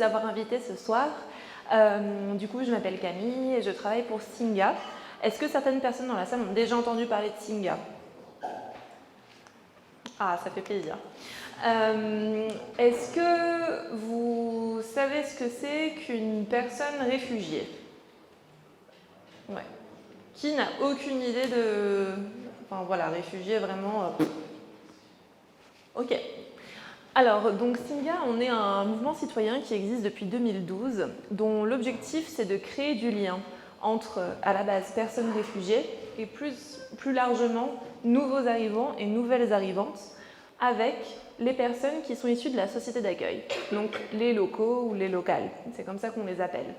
vous avoir invité ce soir. Du coup, je m'appelle Camille et je travaille pour Singa. Est-ce que certaines personnes dans la salle ont déjà entendu parler de Singa? Ah, ça fait plaisir. Est-ce que vous savez ce que c'est qu'une personne réfugiée? Ouais. Qui n'a aucune idée de... Enfin voilà, réfugié vraiment... Ok. Alors, donc Singa, on est un mouvement citoyen qui existe depuis 2012, dont l'objectif c'est de créer du lien entre, à la base, personnes réfugiées et plus largement, nouveaux arrivants et nouvelles arrivantes avec les personnes qui sont issues de la société d'accueil, donc les locaux ou les locales, c'est comme ça qu'on les appelle.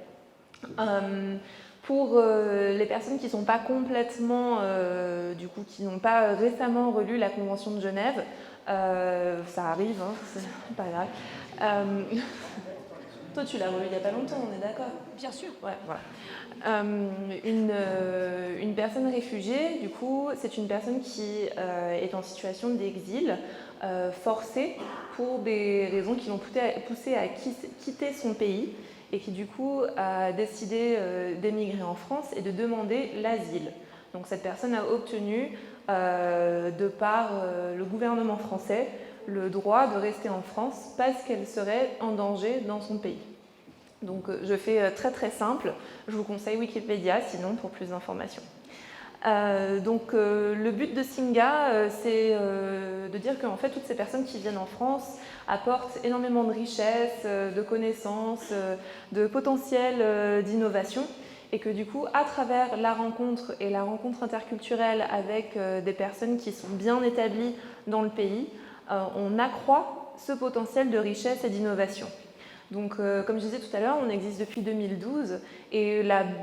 Pour les personnes qui ne sont pas complètement, du coup, qui n'ont pas récemment relu la Convention de Genève, ça arrive, hein, c'est pas grave. Toi, tu l'as relu il n'y a pas longtemps, on est d'accord? Bien sûr. Ouais, voilà. Une personne réfugiée, du coup, c'est une personne qui est en situation d'exil forcé pour des raisons qui l'ont poussé à quitter son pays et qui, du coup, a décidé d'émigrer en France et de demander l'asile. Donc, cette personne a obtenu, de par le gouvernement français, le droit de rester en France parce qu'elle serait en danger dans son pays. Donc je fais très très simple, je vous conseille Wikipédia sinon pour plus d'informations. Le but de Singa, c'est de dire qu'en fait toutes ces personnes qui viennent en France apportent énormément de richesses, de connaissances, de potentiel d'innovation et que du coup à travers la rencontre et la rencontre interculturelle avec des personnes qui sont bien établies dans le pays, on accroît ce potentiel de richesse et d'innovation. Donc, comme je disais tout à l'heure, on existe depuis 2012 et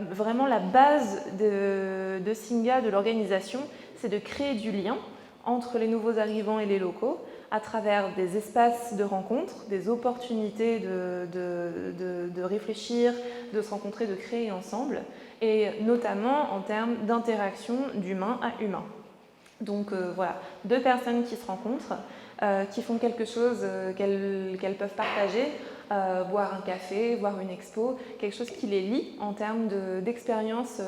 vraiment la base de Singa, de l'organisation, c'est de créer du lien entre les nouveaux arrivants et les locaux à travers des espaces de rencontre, des opportunités de réfléchir, de se rencontrer, de créer ensemble et notamment en termes d'interaction d'humain à humain. Donc voilà, deux personnes qui se rencontrent, qui font quelque chose qu'elles peuvent partager, boire un café, voir une expo, quelque chose qui les lie en termes d'expérience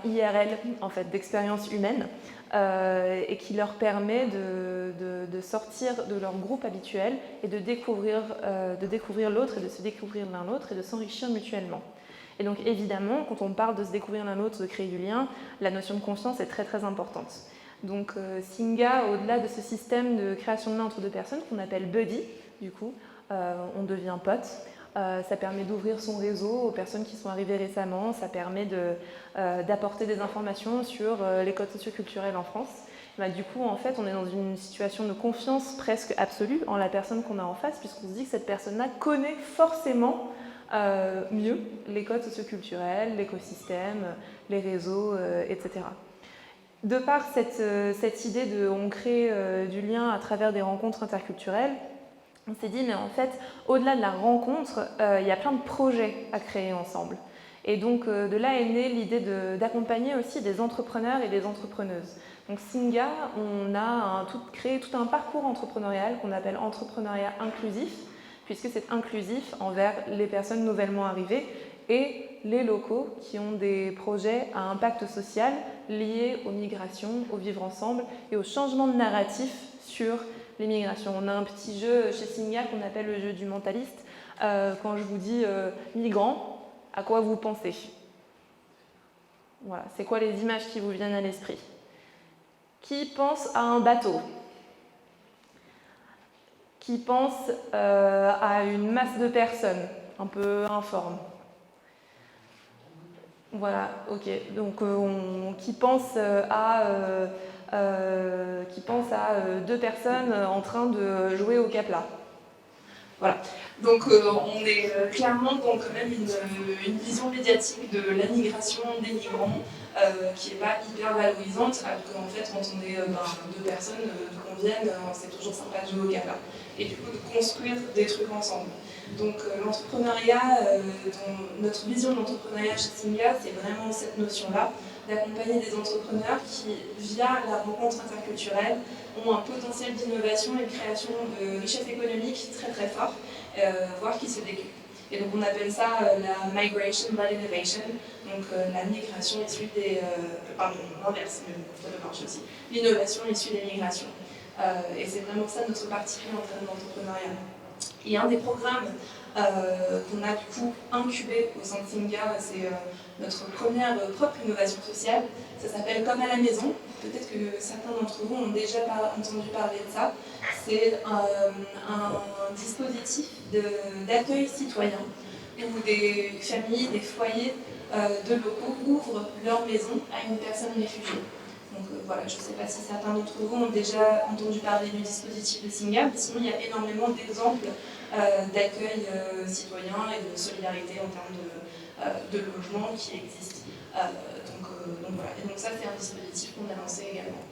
IRL, en fait, d'expérience humaine, et qui leur permet de sortir de leur groupe habituel et de découvrir l'autre et de se découvrir l'un l'autre et de s'enrichir mutuellement. Et donc évidemment, quand on parle de se découvrir l'un l'autre, de créer du lien, la notion de confiance est très très importante. Donc Singa, au-delà de ce système de création de lien entre deux personnes qu'on appelle buddy, du coup, on devient pote. Ça permet d'ouvrir son réseau aux personnes qui sont arrivées récemment, ça permet d'apporter des informations sur les codes socioculturels en France. Du coup, en fait, on est dans une situation de confiance presque absolue en la personne qu'on a en face, puisqu'on se dit que cette personne-là connaît forcément mieux les codes socioculturels, l'écosystème, les réseaux, etc. De par cette idée on crée du lien à travers des rencontres interculturelles, on s'est dit, mais en fait, au-delà de la rencontre, il y a plein de projets à créer ensemble. Et donc, de là est née l'idée d'accompagner aussi des entrepreneurs et des entrepreneuses. Donc, Singa, on a créé tout un parcours entrepreneurial qu'on appelle entrepreneuriat inclusif, puisque c'est inclusif envers les personnes nouvellement arrivées et les locaux qui ont des projets à impact social liés aux migrations, au vivre ensemble et au changement de narratif sur les migrations. On a un petit jeu chez Singa qu'on appelle le jeu du mentaliste. Quand je vous dis migrants, à quoi vous pensez? Voilà, c'est quoi les images qui vous viennent à l'esprit? Qui pense à un bateau? Qui pense à une masse de personnes un peu informe? Voilà, ok. Donc, qui pense à deux personnes en train de jouer au Capla. Voilà. Donc, on est clairement dans quand même une vision médiatique de la migration des migrants qui n'est pas hyper valorisante, alors qu'en fait, quand on est deux personnes qu'on vienne, c'est toujours sympa de jouer au Capla. Et du coup, de construire des trucs ensemble. Donc l'entrepreneuriat, notre vision de l'entrepreneuriat chez Singa, c'est vraiment cette notion-là, d'accompagner des entrepreneurs qui, via la rencontre interculturelle, ont un potentiel d'innovation et de création de richesse économique très très fort, voire qui se décuplent. Et donc on appelle ça la Migration-Led Innovation, donc la migration issue des... pardon, l'inverse, mais ça peut marcher aussi. L'innovation issue des migrations. Et c'est vraiment ça notre partie pris en termes d'entrepreneuriat. Et un des programmes qu'on a du coup incubé au sein de Singa, c'est notre première propre innovation sociale. Ça s'appelle Comme à la maison. Peut-être que certains d'entre vous ont déjà entendu parler de ça. C'est un dispositif d'accueil citoyen où des familles, des foyers de locaux ouvrent leur maison à une personne réfugiée. Donc voilà, je ne sais pas si certains d'entre vous ont déjà entendu parler du dispositif de Singa, mais sinon il y a énormément d'exemples d'accueil citoyen et de solidarité en termes de logement qui existent. Donc voilà. Et donc ça c'est un dispositif qu'on a lancé également.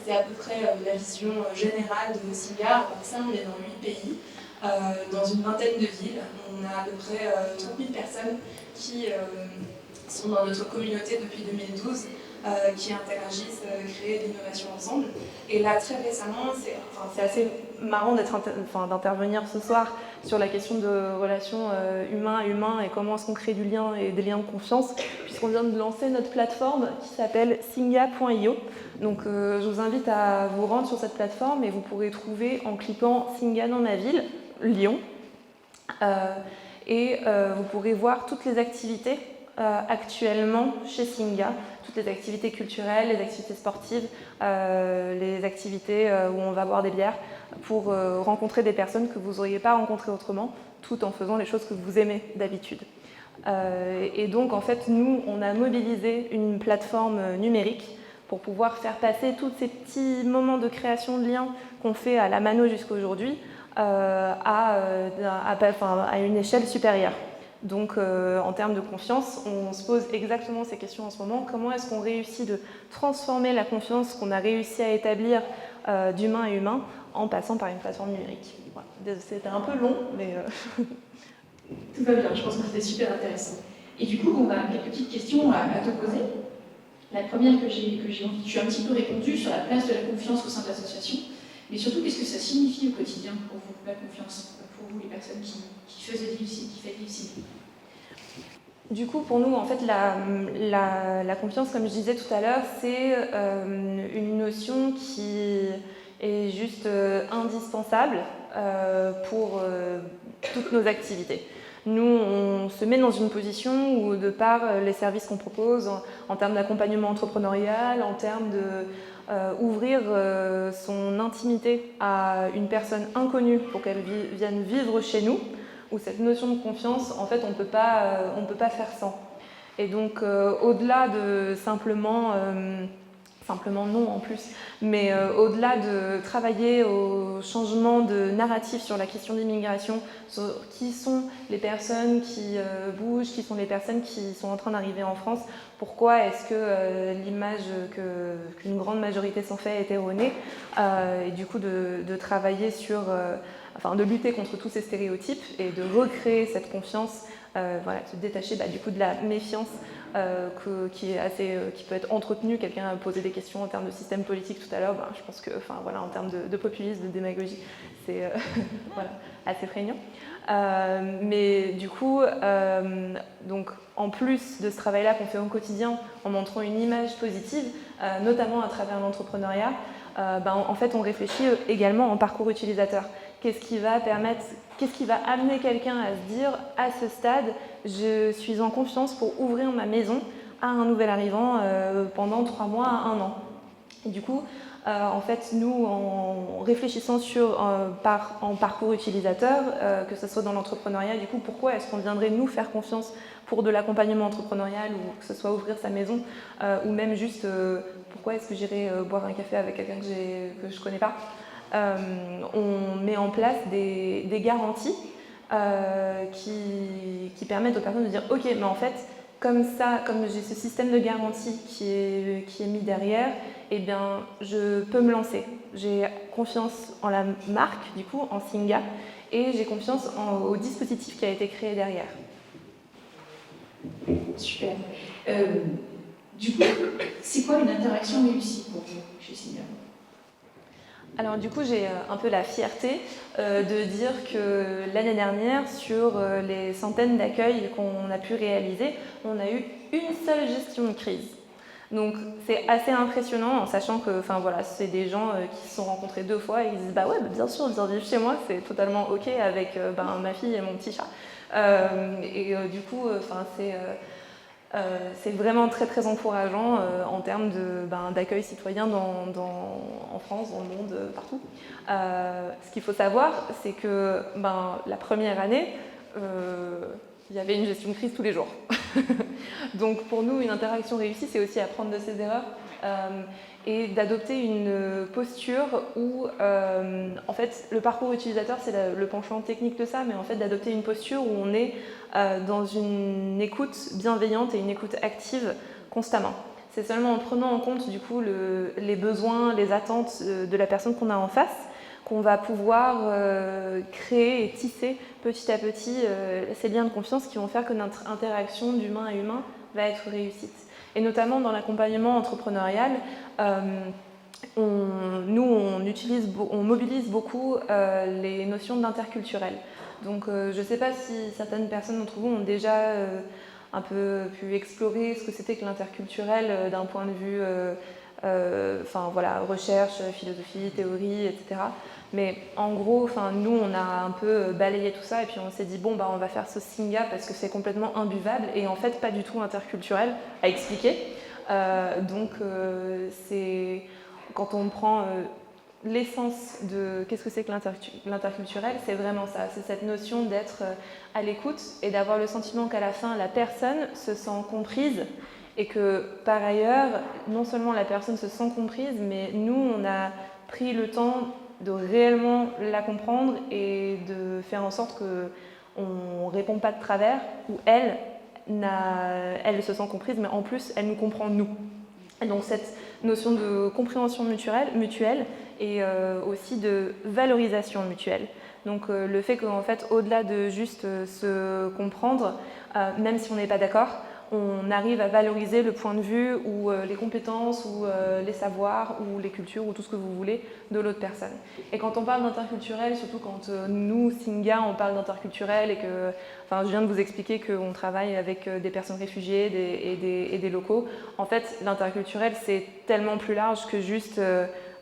C'est à peu près la vision générale de Singa. Pour ça on est dans 8 pays, dans une vingtaine de villes. On a à peu près 30 000 personnes qui sont dans notre communauté depuis 2012. Qui interagissent, créent de l'innovation ensemble. Et là, très récemment, c'est assez marrant d'intervenir ce soir sur la question de relations humain à humain et comment est-ce qu'on crée du lien et des liens de confiance, puisqu'on vient de lancer notre plateforme qui s'appelle singa.io. Donc je vous invite à vous rendre sur cette plateforme et vous pourrez trouver en cliquant Singa dans ma ville, Lyon, vous pourrez voir toutes les activités actuellement chez Singa, toutes les activités culturelles, les activités sportives, les activités où on va boire des bières pour rencontrer des personnes que vous n'auriez pas rencontrées autrement, tout en faisant les choses que vous aimez d'habitude. Et donc en fait nous on a mobilisé une plateforme numérique pour pouvoir faire passer tous ces petits moments de création de liens qu'on fait à la mano jusqu'à aujourd'hui à une échelle supérieure. Donc en termes de confiance, on se pose exactement ces questions en ce moment. Comment est-ce qu'on réussit de transformer la confiance qu'on a réussi à établir d'humain à humain en passant par une plateforme numérique. Voilà. C'était un peu long, mais... Tout va bien, je pense que c'était super intéressant. Et du coup, on a quelques petites questions à te poser. La première que j'ai envie, tu as un petit peu répondu sur la place de la confiance au sein de l'association, mais surtout, qu'est-ce que ça signifie au quotidien pour vous, la confiance, pour vous, les personnes qui faisaient vivre Singa? Du coup, pour nous, en fait, la confiance, comme je disais tout à l'heure, c'est une notion qui est juste indispensable pour toutes nos activités. Nous, on se met dans une position où, de par les services qu'on propose, en termes d'accompagnement entrepreneurial, en termes d'ouvrir son intimité à une personne inconnue pour qu'elle vienne vivre chez nous, où cette notion de confiance, en fait, on ne peut pas faire sans. Et donc, au-delà de simplement non en plus, mais au-delà de travailler au changement de narratif sur la question d'immigration, sur qui sont les personnes qui bougent, qui sont les personnes qui sont en train d'arriver en France, pourquoi est-ce que l'image qu'une grande majorité s'en fait est erronée, et du coup de travailler sur... de lutter contre tous ces stéréotypes et de recréer cette confiance, se détacher du coup de la méfiance qui peut être entretenue. Quelqu'un a posé des questions en termes de système politique tout à l'heure, je pense que en termes de populisme, de démagogie, c'est assez prégnant. Mais du coup, donc, en plus de ce travail-là qu'on fait au quotidien en montrant une image positive, notamment à travers l'entrepreneuriat, en fait on réfléchit également en parcours utilisateur. Qu'est-ce qui va amener quelqu'un à se dire, à ce stade, je suis en confiance pour ouvrir ma maison à un nouvel arrivant pendant 3 mois à 1 an. Et du coup, en fait, nous, en réfléchissant en parcours utilisateur, que ce soit dans l'entrepreneuriat, du coup, pourquoi est-ce qu'on viendrait nous faire confiance pour de l'accompagnement entrepreneurial, ou que ce soit ouvrir sa maison, ou même juste pourquoi est-ce que j'irais boire un café avec quelqu'un que je ne connais pas. On met en place des garanties qui permettent aux personnes de dire ok, mais en fait, comme j'ai ce système de garantie qui est mis derrière, eh bien, je peux me lancer. J'ai confiance en la marque, du coup, en Singa, et j'ai confiance au dispositif qui a été créé derrière. Super. Du coup, c'est quoi une interaction réussie pour vous chez Singa ? Alors du coup, j'ai un peu la fierté de dire que l'année dernière, sur les centaines d'accueils qu'on a pu réaliser, on a eu une seule gestion de crise. Donc c'est assez impressionnant en sachant que voilà, c'est des gens qui se sont rencontrés 2 fois et ils disent bah ouais, bien sûr, viens vivre chez moi, c'est totalement ok avec ma fille et mon petit chat. Du coup, c'est vraiment très très encourageant en termes d'accueil citoyen en France, dans le monde, partout. Ce qu'il faut savoir, c'est que la première année, il y avait une gestion de crise tous les jours. Donc pour nous, une interaction réussie, c'est aussi apprendre de ses erreurs et d'adopter une posture où, en fait, le parcours utilisateur, c'est le penchant technique de ça, mais en fait d'adopter une posture où on est dans une écoute bienveillante et une écoute active constamment. C'est seulement en prenant en compte du coup les besoins, les attentes de la personne qu'on a en face qu'on va pouvoir créer et tisser petit à petit ces liens de confiance qui vont faire que notre interaction d'humain à humain va être réussite. Et notamment dans l'accompagnement entrepreneurial, on mobilise beaucoup les notions d'interculturel. Donc je ne sais pas si certaines personnes d'entre vous ont déjà un peu pu explorer ce que c'était que l'interculturel d'un point de vue recherche, philosophie, théorie, etc. Mais en gros, nous, on a un peu balayé tout ça et puis on s'est dit, bon, on va faire ce Singa parce que c'est complètement imbuvable et en fait pas du tout interculturel à expliquer. C'est quand on prend l'essence de qu'est-ce que c'est que l'interculturel, c'est vraiment ça, c'est cette notion d'être à l'écoute et d'avoir le sentiment qu'à la fin, la personne se sent comprise et que par ailleurs, non seulement la personne se sent comprise, mais nous, on a pris le temps de réellement la comprendre et de faire en sorte qu'on ne répond pas de travers, où elle se sent comprise, mais en plus, elle nous comprend nous. Et donc cette notion de compréhension mutuelle et aussi de valorisation mutuelle. Donc le fait qu'en fait, au-delà de juste se comprendre, même si on n'est pas d'accord, on arrive à valoriser le point de vue ou les compétences ou les savoirs ou les cultures ou tout ce que vous voulez de l'autre personne. Et quand on parle d'interculturel, surtout quand nous, Singa, on parle d'interculturel et que, je viens de vous expliquer qu'on travaille avec des personnes réfugiées et des locaux, en fait, l'interculturel, c'est tellement plus large que juste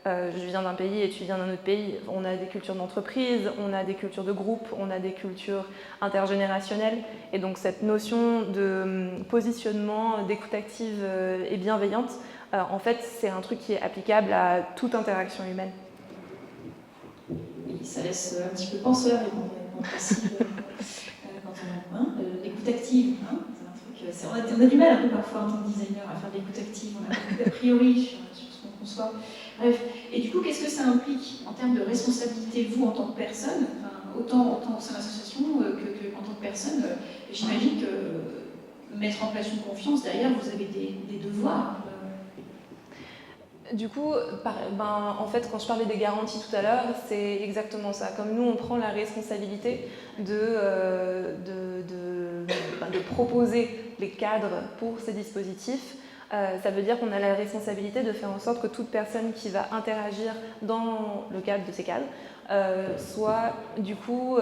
je viens d'un pays et tu viens d'un autre pays. On a des cultures d'entreprise, on a des cultures de groupe, on a des cultures intergénérationnelles. Et donc cette notion de positionnement, d'écoute active et bienveillante, en fait, c'est un truc qui est applicable à toute interaction humaine. Et ça laisse un petit peu penseur et non passif quand on a l'écoute active. C'est un truc, on a du mal un peu parfois en tant que designer à faire de l'écoute active. On a beaucoup d'a priori sur ce qu'on conçoit. Bref, et du coup, qu'est-ce que ça implique en termes de responsabilité, vous, en tant que personne, autant au sein de l'association qu'en tant que personne? J'imagine que mettre en place une confiance, derrière, vous avez des devoirs. Du coup, en fait, quand je parlais des garanties tout à l'heure, c'est exactement ça. Comme nous, on prend la responsabilité de proposer les cadres pour ces dispositifs, ça veut dire qu'on a la responsabilité de faire en sorte que toute personne qui va interagir dans le cadre de ces cadres soit du coup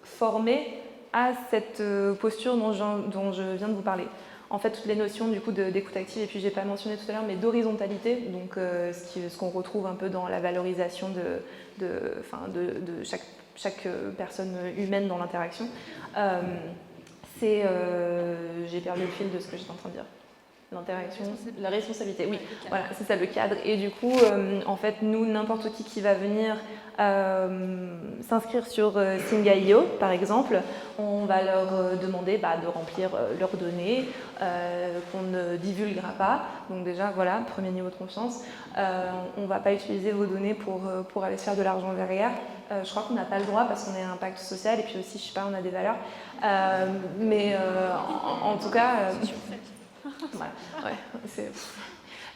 formée à cette posture dont je viens de vous parler. En fait, toutes les notions du coup d'écoute active, et puis j'ai pas mentionné tout à l'heure, mais d'horizontalité, donc ce qu'on retrouve un peu dans la valorisation de chaque personne humaine dans l'interaction. J'ai perdu le fil de ce que j'étais en train de dire. L'interaction, la responsabilité, oui, voilà, c'est ça le cadre. Et du coup, en fait, nous, n'importe qui va venir s'inscrire sur Singa.io, par exemple, on va leur demander de remplir leurs données, qu'on ne divulguera pas. Donc déjà, voilà, premier niveau de confiance. On ne va pas utiliser vos données pour aller se faire de l'argent derrière. Je crois qu'on n'a pas le droit parce qu'on est un pacte social et puis aussi, je sais pas, on a des valeurs. En tout cas... Voilà. Ouais,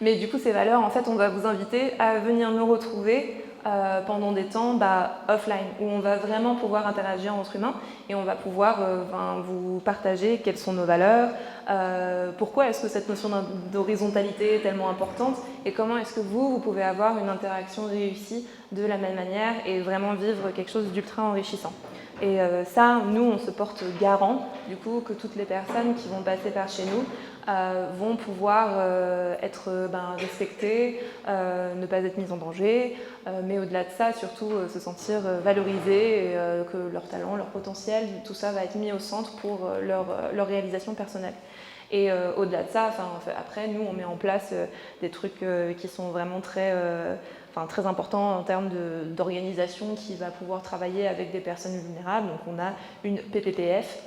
mais du coup, ces valeurs, en fait, on va vous inviter à venir nous retrouver pendant des temps offline, où on va vraiment pouvoir interagir entre humains et on va pouvoir vous partager quelles sont nos valeurs, pourquoi est-ce que cette notion d'horizontalité est tellement importante et comment est-ce que vous pouvez avoir une interaction réussie de la même manière et vraiment vivre quelque chose d'ultra enrichissant. Et ça, nous, on se porte garant, du coup, que toutes les personnes qui vont passer par chez nous vont pouvoir être respectées, ne pas être mises en danger, mais au-delà de ça, surtout se sentir valorisées et que leur talent, leur potentiel, tout ça va être mis au centre pour leur réalisation personnelle. Et au-delà de ça, après, nous, on met en place des trucs qui sont vraiment très important en termes d'organisation qui va pouvoir travailler avec des personnes vulnérables. Donc on a une PPPF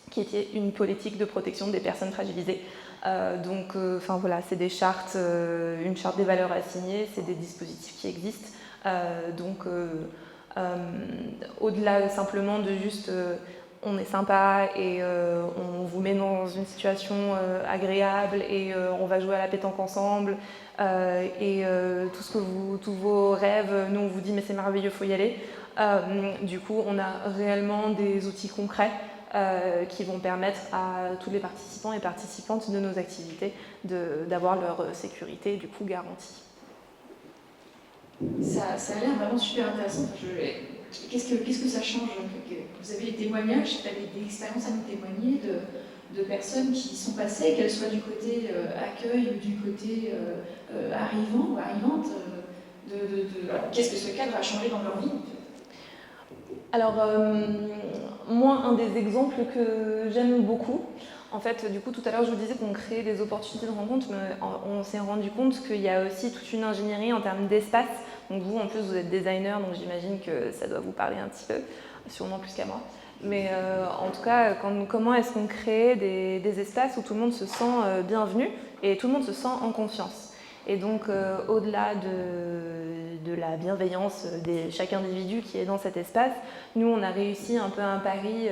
qui était une politique de protection des personnes fragilisées. C'est des chartes, une charte des valeurs assignées, c'est des dispositifs qui existent. Au-delà simplement de juste on est sympa et on vous met dans une situation agréable et on va jouer à la pétanque ensemble tous vos rêves, nous on vous dit mais c'est merveilleux, il faut y aller. Du coup, on a réellement des outils concrets qui vont permettre à tous les participants et participantes de nos activités d'avoir leur sécurité du coup garantie. Ça a l'air vraiment super intéressant. Qu'est-ce que ça change? Vous avez des témoignages, vous avez des expériences à nous témoigner de personnes qui sont passées, qu'elles soient du côté accueil ou du côté arrivant ou arrivante, qu'est-ce que ce cadre a changé dans leur vie? Alors, moi, un des exemples que j'aime beaucoup, en fait, du coup, tout à l'heure, je vous disais qu'on créait des opportunités de rencontre, mais on s'est rendu compte qu'il y a aussi toute une ingénierie en termes d'espace. Donc vous, en plus, vous êtes designer, donc j'imagine que ça doit vous parler un petit peu, sûrement plus qu'à moi. Mais en tout cas, comment est-ce qu'on crée des espaces où tout le monde se sent bienvenu et tout le monde se sent en confiance? Et donc, au-delà de la bienveillance de chaque individu qui est dans cet espace, nous, on a réussi un peu un pari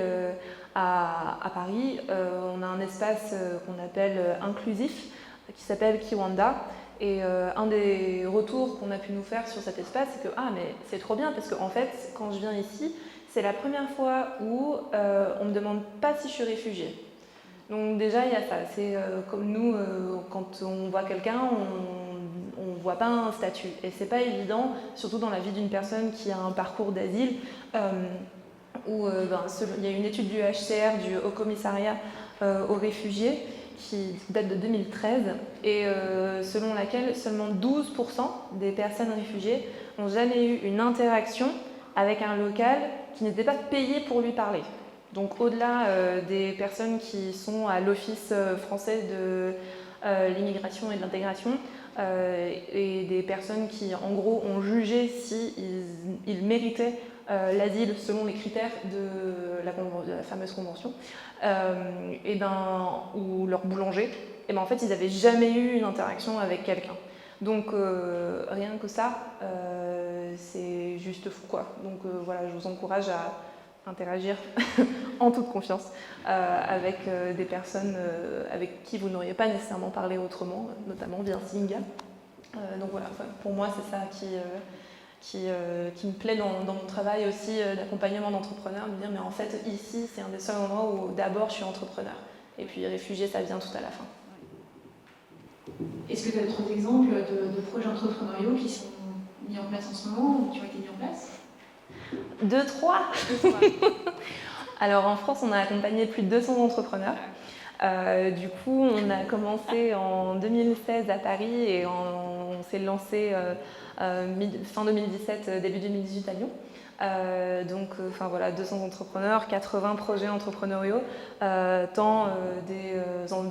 à Paris. On a un espace qu'on appelle inclusif, qui s'appelle Kiwanda. Et un des retours qu'on a pu nous faire sur cet espace, c'est que mais c'est trop bien, parce qu'en fait, quand je viens ici, c'est la première fois où on ne me demande pas si je suis réfugiée. Donc déjà, il y a ça. C'est comme nous, quand on voit quelqu'un, on ne voit pas un statut. Et c'est pas évident, surtout dans la vie d'une personne qui a un parcours d'asile, où il y a une étude du HCR, du Haut Commissariat aux réfugiés, qui date de 2013, et selon laquelle seulement 12% des personnes réfugiées n'ont jamais eu une interaction avec un local qui n'était pas payé pour lui parler. Donc au-delà des personnes qui sont à l'Office français de l'immigration et de l'intégration, et des personnes qui en gros ont jugé s'ils méritaient l'asile selon les critères de la fameuse convention, ou leur boulanger, en fait ils n'avaient jamais eu une interaction avec quelqu'un. Donc rien que ça, c'est juste fou quoi. Donc voilà, je vous encourage à interagir en toute confiance avec des personnes avec qui vous n'auriez pas nécessairement parlé autrement, notamment via Singa. Donc voilà, pour moi c'est ça qui me plaît dans mon travail aussi d'accompagnement d'entrepreneurs, de me dire mais en fait ici c'est un des seuls endroits où d'abord je suis entrepreneur et puis réfugié ça vient tout à la fin. Est-ce que tu as d'autres exemples de projets entrepreneuriaux qui sont mis en place en ce moment ou qui ont été mis en place? 2, 3 Alors en France on a accompagné plus de 200 entrepreneurs. Du coup on a commencé en 2016 à Paris et on s'est lancé fin 2017, début 2018 à Lyon. 200 entrepreneurs, 80 projets entrepreneuriaux, tant des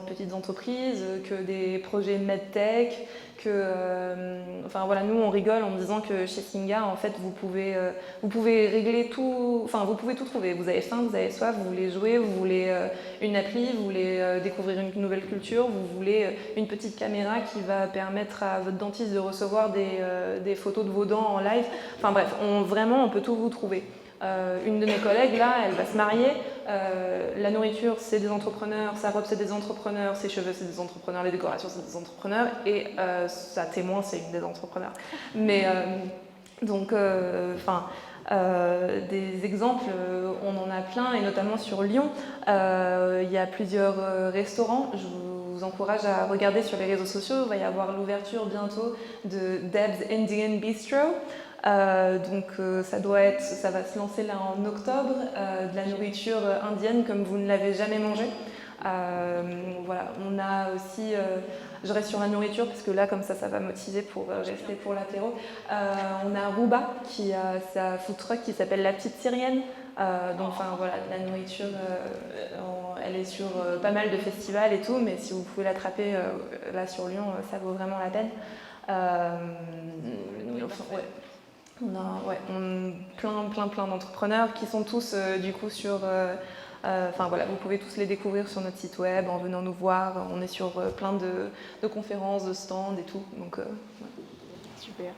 petites entreprises que des projets medtech, nous on rigole en disant que chez Singa en fait vous pouvez régler tout, vous pouvez tout trouver. Vous avez faim, vous avez soif, vous voulez jouer, vous voulez une appli, vous voulez découvrir une nouvelle culture, vous voulez une petite caméra qui va permettre à votre dentiste de recevoir des photos de vos dents en live. Enfin bref, on peut tout vous trouver. Une de mes collègues là, elle va se marier, la nourriture c'est des entrepreneurs, sa robe c'est des entrepreneurs, ses cheveux c'est des entrepreneurs, les décorations c'est des entrepreneurs et sa témoin c'est une des entrepreneurs. Mais Donc, des exemples, on en a plein, et notamment sur Lyon, il y a plusieurs restaurants. Je vous encourage à regarder sur les réseaux sociaux. Il va y avoir l'ouverture bientôt de Deb's Indian Bistro. Ça va se lancer là en octobre, de la nourriture indienne comme vous ne l'avez jamais mangée. Voilà, on a aussi, je reste sur la nourriture parce que là comme ça va motiver pour rester pour l'apéro. On a Rouba qui a sa food truck qui s'appelle La Petite Syrienne. Voilà, la nourriture, elle est sur pas mal de festivals et tout, mais si vous pouvez l'attraper là sur Lyon, ça vaut vraiment la peine. Ouais. On a plein d'entrepreneurs qui sont tous du coup sur... voilà, vous pouvez tous les découvrir sur notre site web en venant nous voir. On est sur plein de conférences, de stands et tout. Donc, ouais. Super.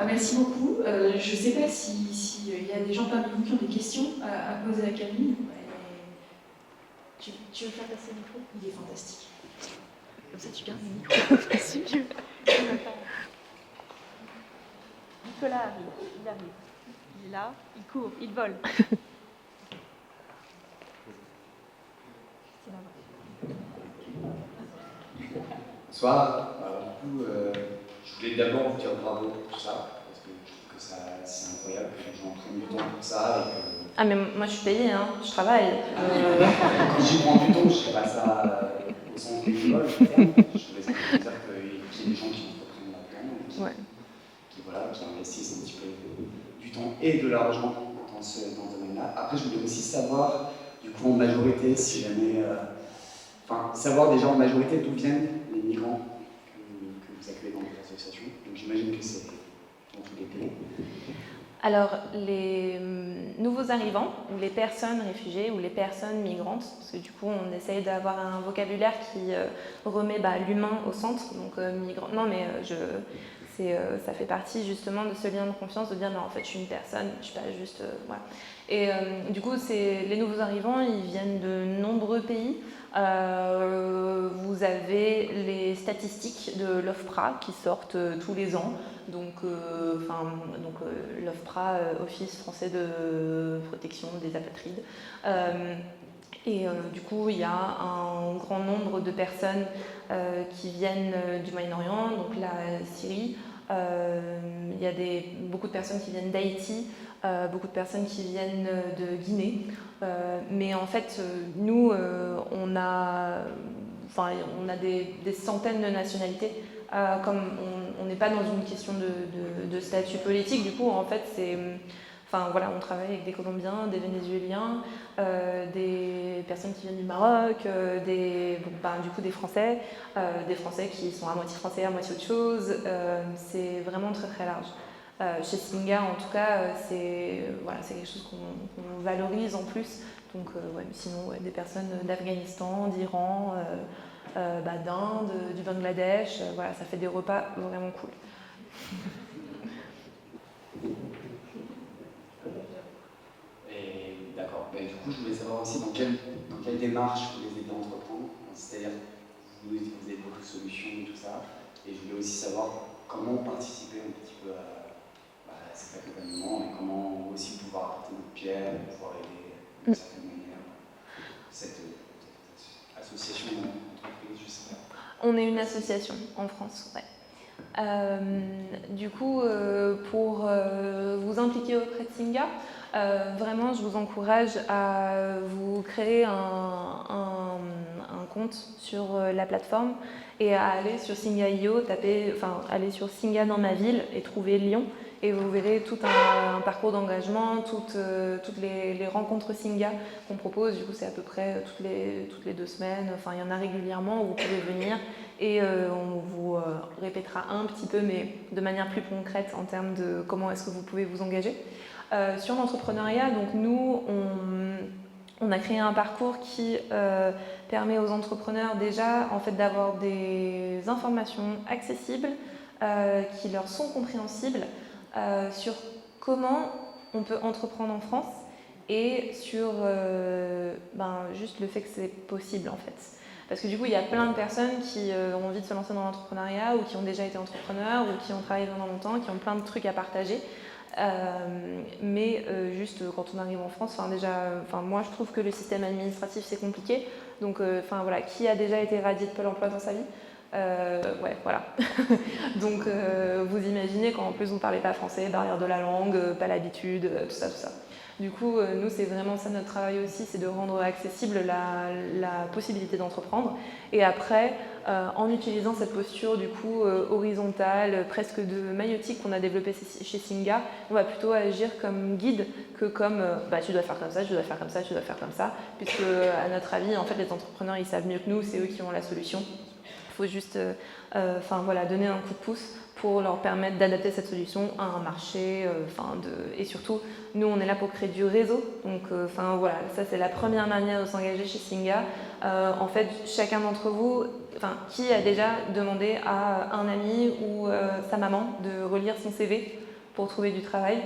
Merci beaucoup. Je ne sais pas s'il y a des gens parmi vous qui ont des questions à poser à Camille. Tu veux faire passer le micro? Il est fantastique. Comme ça, tu gardes le micro. C'est mieux. Nicolas arrive, il arrive. Il est là, il court, il vole. Bonsoir. Du coup, je voulais d'abord vous dire bravo pour tout ça, parce que je trouve que c'est incroyable que les gens prennent du temps pour ça. Ah, mais moi je suis payée, hein, je travaille. Quand j'y prends du temps, je ne fais pas ça au sens du bénévole, je trouvais ça plaisir qu'il y ait des gens qui entreprennent là-dedans et qui investissent un petit peu du temps et de l'argent dans ce domaine-là. Après, je voulais aussi savoir, du coup, en majorité, si jamais. Savoir déjà en majorité d'où viennent les migrants que vous accueillez dans votre association. Donc j'imagine que c'est dans tous les pays. Alors, les nouveaux arrivants, ou les personnes réfugiées, ou les personnes migrantes, parce que du coup, on essaye d'avoir un vocabulaire qui remet l'humain au centre, donc migrant. Non, mais ça fait partie justement de ce lien de confiance, de dire, mais en fait, je suis une personne, je suis pas juste... voilà. Et du coup, les nouveaux arrivants, ils viennent de nombreux pays. Vous avez les statistiques de l'OFPRA qui sortent tous les ans. Donc l'OFPRA, Office français de protection des apatrides. Du coup, il y a un grand nombre de personnes qui viennent du Moyen-Orient, donc la Syrie. Il y a beaucoup de personnes qui viennent d'Haïti, beaucoup de personnes qui viennent de Guinée. Mais en fait, nous, on a des centaines de nationalités. Comme on n'est pas dans une question de statut politique, du coup, en fait, on travaille avec des Colombiens, des Vénézuéliens, des personnes qui viennent du Maroc, des Français, qui sont à moitié français, à moitié autre chose. C'est vraiment très très large. Chez Singa, en tout cas, c'est quelque chose qu'on valorise en plus. Donc, sinon, des personnes d'Afghanistan, d'Iran, d'Inde, du Bangladesh, ça fait des repas vraiment cool. D'accord. Du coup, je voulais savoir aussi dans quelle démarche vous les aidez à entreprendre. C'est-à-dire, vous avez beaucoup de solutions et tout ça. Et je voulais aussi savoir comment participer un petit peu à cet accompagnement et comment aussi pouvoir apporter notre pierre, pouvoir aider d'une certaine manière cette association d'entreprise, je sais pas. On est une association en France, ouais. Du coup, pour vous impliquer auprès de Singa, vraiment, je vous encourage à vous créer un compte sur la plateforme et à aller sur Singa.io, aller sur Singa dans ma ville et trouver Lyon. Et vous verrez tout un parcours d'engagement, toutes les rencontres Singa qu'on propose. Du coup, c'est à peu près toutes les 2 semaines. Enfin, il y en a régulièrement où vous pouvez venir et on vous répétera un petit peu, mais de manière plus concrète en termes de comment est-ce que vous pouvez vous engager. Sur l'entrepreneuriat, donc nous, on a créé un parcours qui permet aux entrepreneurs déjà en fait, d'avoir des informations accessibles qui leur sont compréhensibles sur comment on peut entreprendre en France et sur juste le fait que c'est possible en fait. Parce que du coup, il y a plein de personnes qui ont envie de se lancer dans l'entrepreneuriat ou qui ont déjà été entrepreneurs ou qui ont travaillé pendant longtemps, qui ont plein de trucs à partager. Mais juste quand on arrive en France, moi je trouve que le système administratif c'est compliqué. Donc voilà, qui a déjà été radié de Pôle emploi dans sa vie? Ouais, voilà. Donc vous imaginez quand en plus vous ne parlez pas français, barrière de la langue, pas l'habitude, tout ça, tout ça. Du coup, nous, c'est vraiment ça notre travail aussi, c'est de rendre accessible la possibilité d'entreprendre. Et après, en utilisant cette posture du coup horizontale, presque de maïotique qu'on a développée chez Singa, on va plutôt agir comme guide que comme tu dois faire comme ça, tu dois faire comme ça, tu dois faire comme ça, puisque à notre avis, en fait, les entrepreneurs, ils savent mieux que nous, c'est eux qui ont la solution. Il faut juste donner un coup de pouce pour leur permettre d'adapter cette solution à un marché. Et surtout, nous, on est là pour créer du réseau. Donc, ça, c'est la première manière de s'engager chez Singa. En fait, chacun d'entre vous, qui a déjà demandé à un ami ou sa maman de relire son CV pour trouver du travail?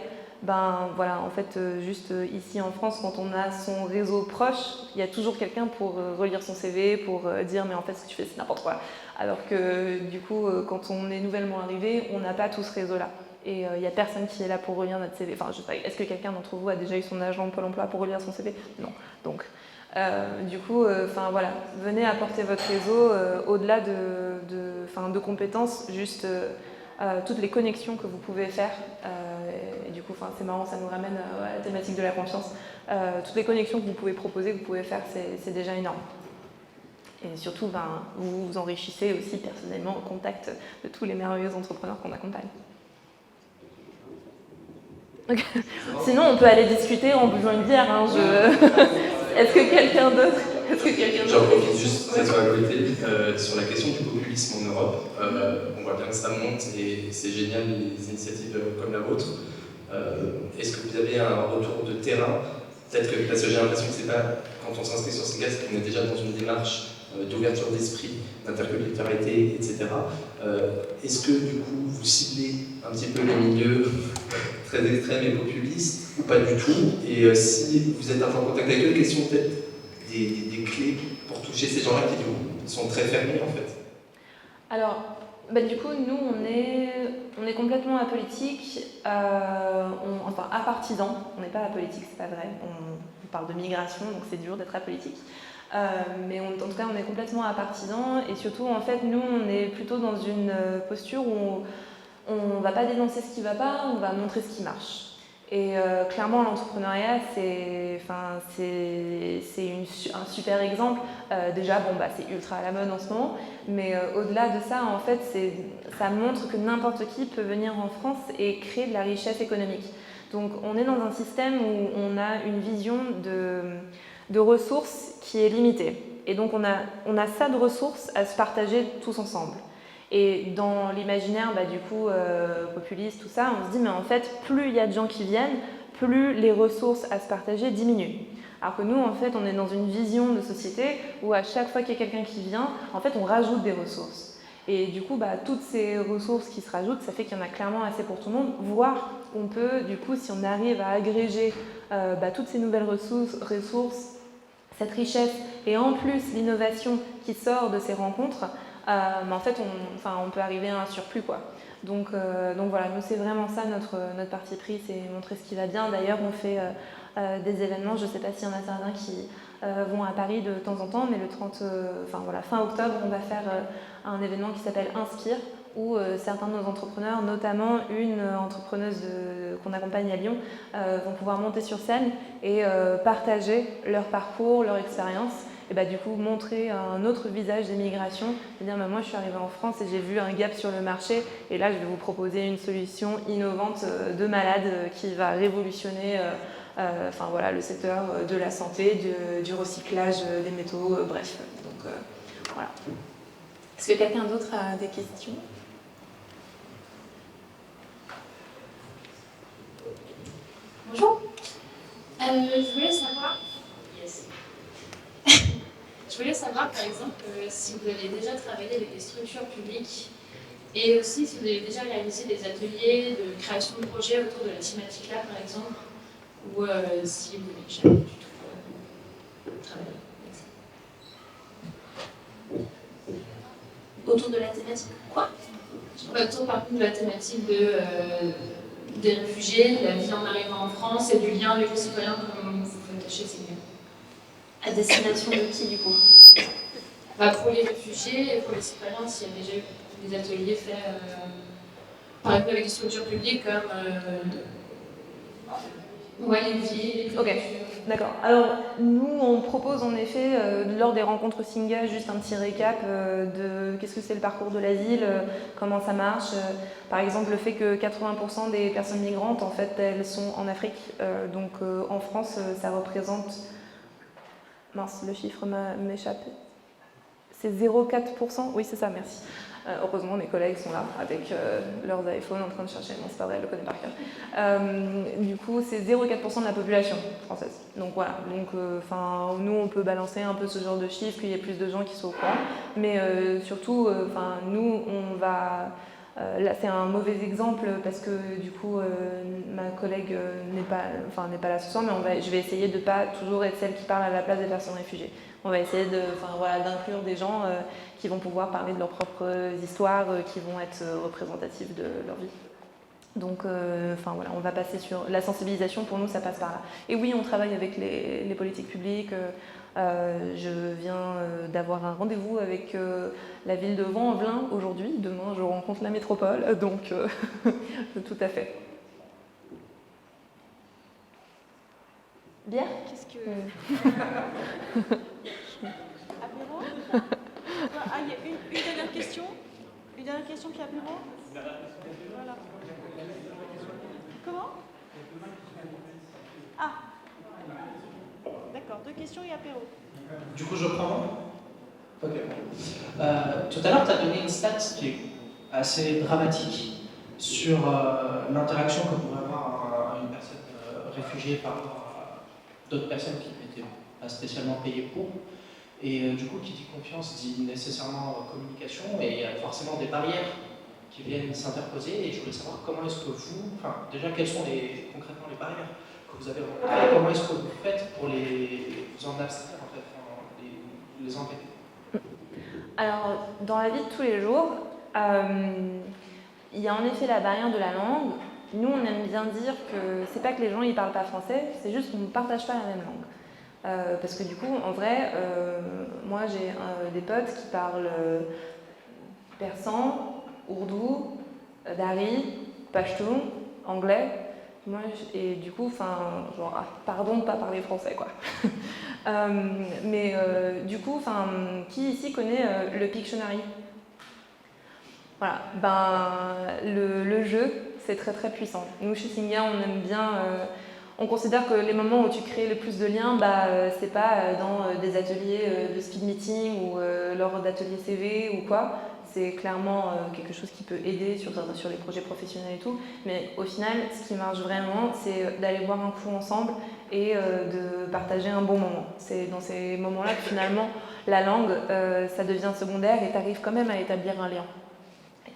En fait, juste ici en France, quand on a son réseau proche, il y a toujours quelqu'un pour relire son CV, pour dire mais en fait ce que tu fais c'est n'importe quoi. Alors que du coup, quand on est nouvellement arrivé, on n'a pas tout ce réseau-là. Et il n'y a personne qui est là pour relire notre CV. Enfin, je sais pas, est-ce que quelqu'un d'entre vous a déjà eu son agent Pôle emploi pour relire son CV? Non. Donc, venez apporter votre réseau au-delà de compétences, juste toutes les connexions que vous pouvez faire. Et du coup, c'est marrant, ça nous ramène à la thématique de la confiance. Toutes les connexions que vous pouvez proposer, que vous pouvez faire, c'est déjà énorme. Et surtout, vous vous enrichissez aussi personnellement au contact de tous les merveilleux entrepreneurs qu'on accompagne. Okay. Sinon, on peut aller discuter en buvant une bière. Est-ce que quelqu'un d'autre J'en profite juste peut-être sur la côté, sur la question du populisme en Europe. On voit bien que ça monte et c'est génial les initiatives comme la vôtre. Est-ce que vous avez un retour de terrain? Peut-être que, parce que j'ai l'impression que c'est pas, quand on s'inscrit sur Singa, c'est qu'on est déjà dans une démarche d'ouverture d'esprit, d'interculturalité, etc. Est-ce que du coup vous ciblez un petit peu les milieux très extrêmes et populistes ou pas du tout? Et si vous êtes en contact avec eux, quelles sont peut-être des clés pour toucher ces gens-là qui du coup sont très fermés en fait? Alors, du coup, nous on est complètement apolitique, apartisan. On n'est pas apolitique, c'est pas vrai. On parle de migration, donc c'est dur d'être apolitique. Mais en tout cas, on est complètement apartisan et surtout, en fait, nous, on est plutôt dans une posture où on ne va pas dénoncer ce qui ne va pas, on va montrer ce qui marche. Et clairement, l'entrepreneuriat, c'est un super exemple. Déjà, c'est ultra à la mode en ce moment, mais au-delà de ça, en fait, ça montre que n'importe qui peut venir en France et créer de la richesse économique. Donc, on est dans un système où on a une vision de ressources qui est limitée. Et donc, on a ça de ressources à se partager tous ensemble. Et dans l'imaginaire populiste, tout ça, on se dit mais en fait, plus il y a de gens qui viennent, plus les ressources à se partager diminuent. Alors que nous, en fait, on est dans une vision de société où à chaque fois qu'il y a quelqu'un qui vient, en fait, on rajoute des ressources. Et du coup, toutes ces ressources qui se rajoutent, ça fait qu'il y en a clairement assez pour tout le monde, voire on peut, du coup, si on arrive à agréger toutes ces nouvelles ressources, cette richesse, et en plus l'innovation qui sort de ces rencontres, en fait, on peut arriver à un surplus, quoi. Donc voilà, nous c'est vraiment ça notre parti pris, c'est montrer ce qui va bien. D'ailleurs, on fait des événements, je ne sais pas s'il y en a certains qui vont à Paris de temps en temps, mais fin octobre, on va faire un événement qui s'appelle Inspire, où certains de nos entrepreneurs, notamment une entrepreneuse qu'on accompagne à Lyon, vont pouvoir monter sur scène et partager leur parcours, leur expérience, et du coup montrer un autre visage des migrations, c'est-à-dire moi je suis arrivée en France et j'ai vu un gap sur le marché et là je vais vous proposer une solution innovante de malade qui va révolutionner le secteur de la santé, du recyclage des métaux, bref. Donc voilà. Est-ce que quelqu'un d'autre a des questions ? Bonjour. Je voulais savoir... Yes. Je voulais savoir, par exemple, si vous avez déjà travaillé avec des structures publiques et aussi si vous avez déjà réalisé des ateliers de création de projets autour de la thématique-là, par exemple, ou si vous n'avez jamais du tout travaillé avec ça. autour de la thématique. Quoi? Autour par contre de la thématique des réfugiés, de la vie en arrivant en France et du lien avec les citoyens comme vous faites chez Signia. À destination de qui du coup? Pour les réfugiés et pour les citoyens, s'il y a déjà eu des ateliers faits par exemple avec des structures publiques comme les villes, les Ok, d'accord. Alors, nous, on propose en effet, lors des rencontres Singa, juste un petit récap de qu'est-ce que c'est le parcours de l'asile, comment ça marche. Par exemple, le fait que 80% des personnes migrantes, en fait, elles sont en Afrique. Donc, en France, ça représente... Mince, le chiffre m'échappe. C'est 0,4%. Oui, c'est ça, merci. Heureusement, mes collègues sont là avec leurs iPhones en train de chercher. Non, c'est pas vrai, elle le connaît par cœur. Du coup, c'est 0,4% de la population française. Donc voilà. Donc, nous, on peut balancer un peu ce genre de chiffres, qu'il y ait plus de gens qui sont au courant. Mais surtout, nous, on va... là, c'est un mauvais exemple parce que du coup, ma collègue n'est pas là ce soir, mais je vais essayer de ne pas toujours être celle qui parle à la place des personnes réfugiées. On va essayer d'inclure des gens qui vont pouvoir parler de leurs propres histoires, qui vont être représentatives de leur vie. Donc, on va passer sur la sensibilisation. Pour nous, ça passe par là. Et oui, on travaille avec les politiques publiques. Je viens d'avoir un rendez-vous avec la ville de Vaux-en-Velin aujourd'hui. Demain, je rencontre la métropole, donc tout à fait. Bière? Qu'est-ce que... Apéro? Il y a une dernière question. Une dernière question puis apéro? Voilà. Comment? Ah, d'accord, 2 questions et apéro. Du coup, je prends. Ok. Tout à l'heure, tu as donné une stat qui est assez dramatique sur l'interaction que pourrait avoir une personne réfugiée par rapport à d'autres personnes qui n'étaient pas spécialement payées pour. Et du coup, qui dit confiance dit nécessairement communication, et il y a forcément des barrières qui viennent s'interposer. Et je voulais savoir comment est-ce que vous, déjà quelles sont concrètement les barrières que vous avez rencontrées, et comment est-ce que vous faites pour vous en abstraire en fait, les empêcher. Alors, dans la vie de tous les jours, il y a en effet la barrière de la langue. Nous, on aime bien dire que c'est pas que les gens ils parlent pas français, c'est juste qu'on ne partage pas la même langue. Parce que du coup, en vrai, moi j'ai des potes qui parlent persan, ourdou, dari, pachtoun, anglais. Moi, et du coup, pardon de pas parler français, quoi. Du coup, qui ici connaît le Pictionary? Voilà, le jeu, c'est très très puissant. Nous, chez Singa, on aime bien... on considère que les moments où tu crées le plus de liens, c'est pas dans des ateliers de speed meeting ou lors d'ateliers CV ou quoi. C'est clairement quelque chose qui peut aider sur les projets professionnels et tout. Mais au final, ce qui marche vraiment, c'est d'aller boire un coup ensemble et de partager un bon moment. C'est dans ces moments-là que finalement, la langue, ça devient secondaire et tu arrives quand même à établir un lien.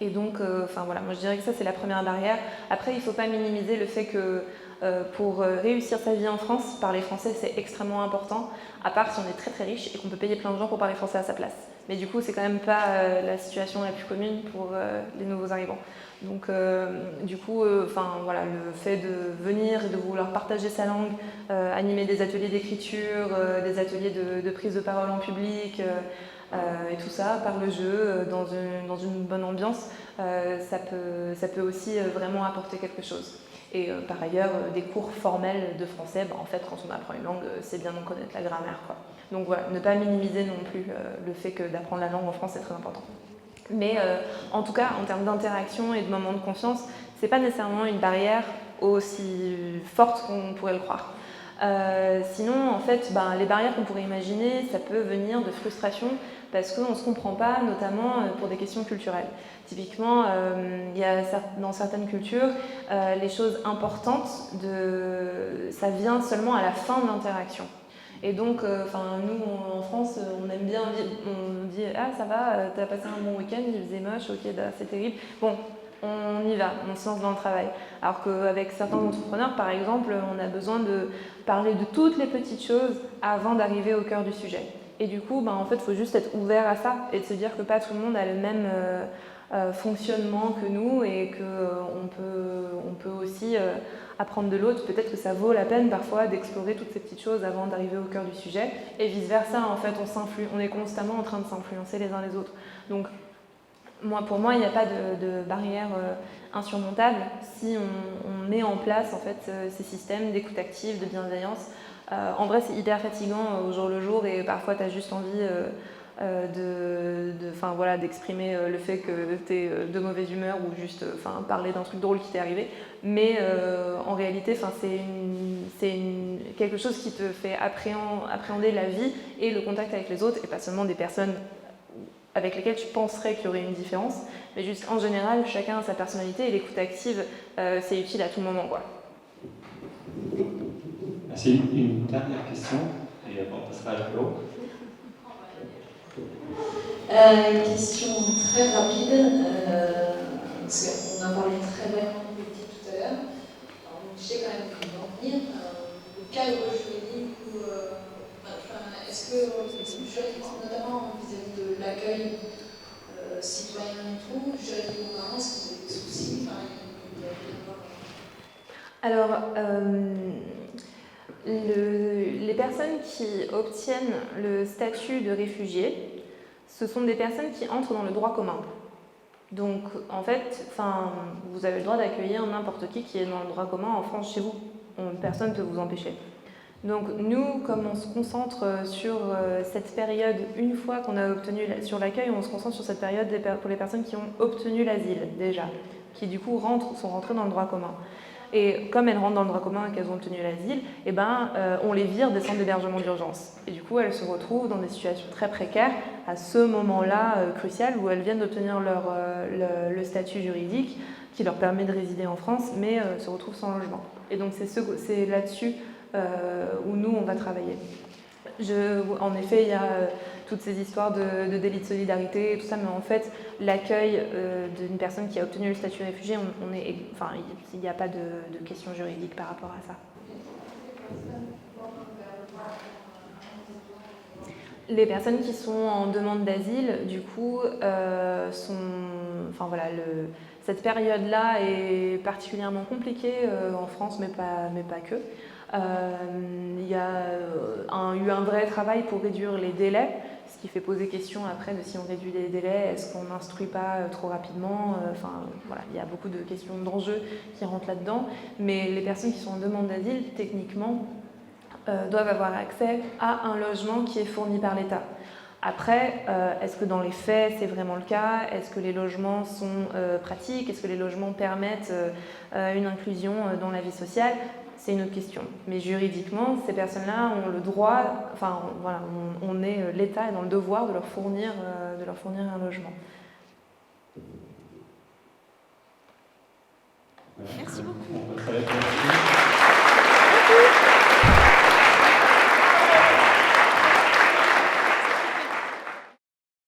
Et donc, moi je dirais que ça, c'est la première barrière. Après, il ne faut pas minimiser le fait que pour réussir sa vie en France, parler français, c'est extrêmement important, à part si on est très très riche et qu'on peut payer plein de gens pour parler français à sa place. Mais du coup, c'est quand même pas la situation la plus commune pour les nouveaux arrivants. Donc, le fait de venir et de vouloir partager sa langue, animer des ateliers d'écriture, des ateliers de prise de parole en public, et tout ça, par le jeu, dans une bonne ambiance, ça peut aussi vraiment apporter quelque chose. Et par ailleurs, des cours formels de français, en fait, quand on apprend une langue, c'est bien de connaître la grammaire, quoi. Donc voilà, ne pas minimiser non plus le fait que d'apprendre la langue en France, c'est très important. Mais en tout cas, en termes d'interaction et de moments de confiance, c'est pas nécessairement une barrière aussi forte qu'on pourrait le croire. Sinon, en fait, les barrières qu'on pourrait imaginer, ça peut venir de frustration parce qu'on ne se comprend pas, notamment pour des questions culturelles. Typiquement, il y a dans certaines cultures, les choses importantes, ça vient seulement à la fin de l'interaction. Et donc, nous, en France, on aime bien on dit « Ah, ça va, t'as passé un bon week-end, il faisait moche, ok, c'est terrible. » Bon, on y va, on se lance dans le travail. Alors qu'avec certains entrepreneurs, par exemple, on a besoin de parler de toutes les petites choses avant d'arriver au cœur du sujet. Et du coup, en fait, il faut juste être ouvert à ça et de se dire que pas tout le monde a le même fonctionnement que nous et qu'on peut aussi apprendre de l'autre. Peut-être que ça vaut la peine parfois d'explorer toutes ces petites choses avant d'arriver au cœur du sujet. Et vice-versa, en fait, on est constamment en train de s'influencer les uns les autres. Donc, pour moi, il n'y a pas de barrière insurmontable si on met en place en fait, ces systèmes d'écoute active, de bienveillance. En vrai, c'est hyper fatigant au jour le jour et parfois, tu as juste envie d'exprimer le fait que tu es de mauvaise humeur ou juste parler d'un truc drôle qui t'est arrivé. Mais en réalité, c'est quelque chose qui te fait appréhender la vie et le contact avec les autres et pas seulement des personnes avec lesquelles tu penserais qu'il y aurait une différence. Mais juste en général, chacun a sa personnalité et l'écoute active, c'est utile à tout moment, quoi. Merci. Une dernière question et après on passera à l'apéro. Une question très rapide, parce qu'on a parlé très vaguement de politique tout à l'heure. Je sais quand même qu'on va en venir. Le cadre juridique, est-ce que, notamment vis-à-vis de l'accueil citoyen et tout, juridiquement, est-ce qu'il y a des soucis? Alors, les personnes qui obtiennent le statut de réfugié, ce sont des personnes qui entrent dans le droit commun. Donc, en fait, vous avez le droit d'accueillir n'importe qui est dans le droit commun en France chez vous. Personne ne peut vous empêcher. Donc, nous, comme on se concentre sur cette période, une fois qu'on a obtenu, sur l'accueil, on se concentre sur cette période pour les personnes qui ont obtenu l'asile, déjà, qui du coup sont rentrées dans le droit commun. Et comme elles rentrent dans le droit commun et qu'elles ont obtenu l'asile, on les vire des centres d'hébergement d'urgence. Et du coup, elles se retrouvent dans des situations très précaires à ce moment-là crucial où elles viennent d'obtenir le statut juridique qui leur permet de résider en France, mais se retrouvent sans logement. Et donc c'est là-dessus où nous, on va travailler. En effet, il y a toutes ces histoires de délit de solidarité et tout ça, mais en fait, l'accueil d'une personne qui a obtenu le statut de réfugié, il n'y a pas de question juridique par rapport à ça. Les personnes qui sont en demande d'asile, du coup, cette période-là est particulièrement compliquée en France, mais pas que. Il y a eu un vrai travail pour réduire les délais, ce qui fait poser question après de si on réduit les délais, est-ce qu'on n'instruit pas trop rapidement, il y a beaucoup de questions d'enjeux qui rentrent là-dedans, mais les personnes qui sont en demande d'asile, techniquement, doivent avoir accès à un logement qui est fourni par l'État. Après, est-ce que dans les faits, c'est vraiment le cas? Est-ce que les logements sont pratiques? Est-ce que les logements permettent une inclusion dans la vie sociale? C'est une autre question. Mais juridiquement, ces personnes-là ont le droit, l'État est dans le devoir de leur fournir un logement.